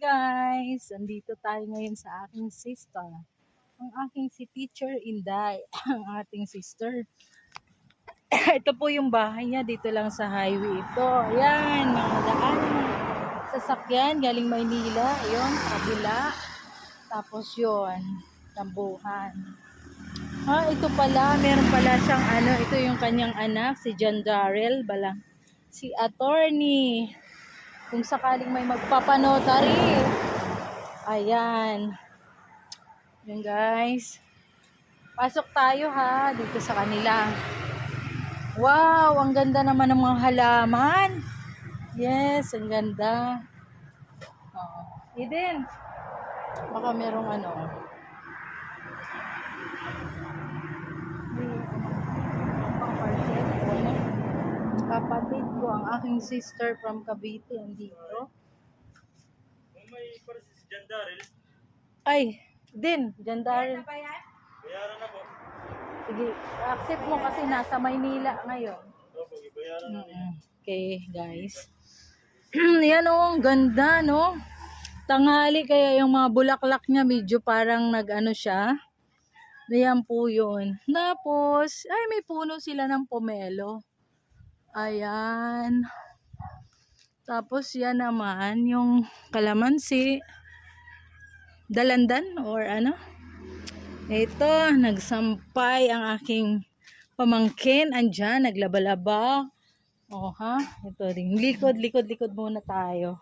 Guys, andito tayo ngayon sa aking sister. Ang aking si Teacher Inday, ang ating sister. Ito po yung bahay niya, dito lang sa highway ito. Ayan, mga daan. Sasakyan, galing Maynila. Ayun, kabila. Tapos yun, tambuhan. Ito pala, meron pala siyang ito yung kanyang anak, si John Darrell, si attorney. Kung sakaling may magpapanotary. Ayan. Yan guys. Pasok tayo ha, dito sa kanila. Wow, ang ganda naman ng mga halaman. Yes, ang ganda. Eden, baka merong kapatid ko, ang aking sister from Cavite, andito. May para si John Darrell. Ay, din, John Darrell. Bayaran na po. Sige, accept mo kasi nasa Maynila ngayon. Opo, bayaran na niya. Okay, guys. Yan ang ganda, no? Tanghali kaya yung mga bulaklak niya medyo parang siya. Ayan po yun. Tapos, ay may puno sila ng pomelo. Ayan. Tapos yan naman yung kalamansi. Dalandan or Ito, nagsampay ang aking pamangkin. Andyan, naglaba-laba. Ito rin. Likod muna tayo.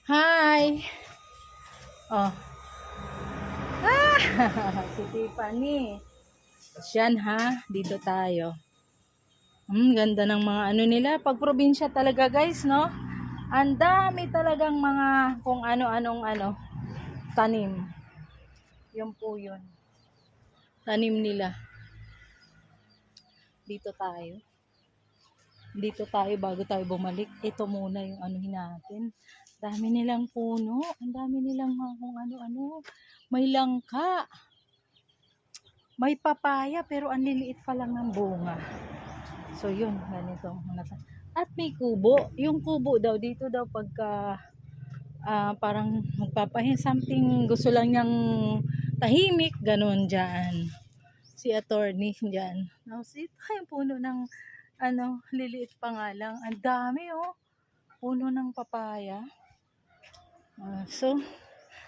Hi! Si Tiffany. Yan dito tayo. Ganda ng mga nila. Pag probinsya talaga guys, no? Ang dami talagang mga kung ano-anong tanim. Yun po yun. Tanim nila. Dito tayo bago tayo bumalik. Ito muna yung natin. Dami nilang puno. Ang dami nilang mga kung ano-ano. May langka. May papaya pero ang liliit pa lang ng bunga. So yun, ganito. At may kubo. Yung kubo daw, dito daw pagka parang magpapahin something, gusto lang niyang tahimik, ganun dyan. Si attorney dyan. Tapos ito yung puno ng liliit pa nga lang. Ang dami puno ng papaya. So,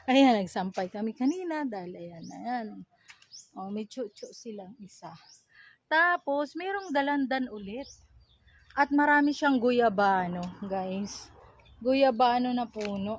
ayan, nagsampay kami kanina dahil ayan. May chucho silang isa. Tapos, mayroong dalandan ulit. At marami siyang guyabano, guys. Guyabano na puno.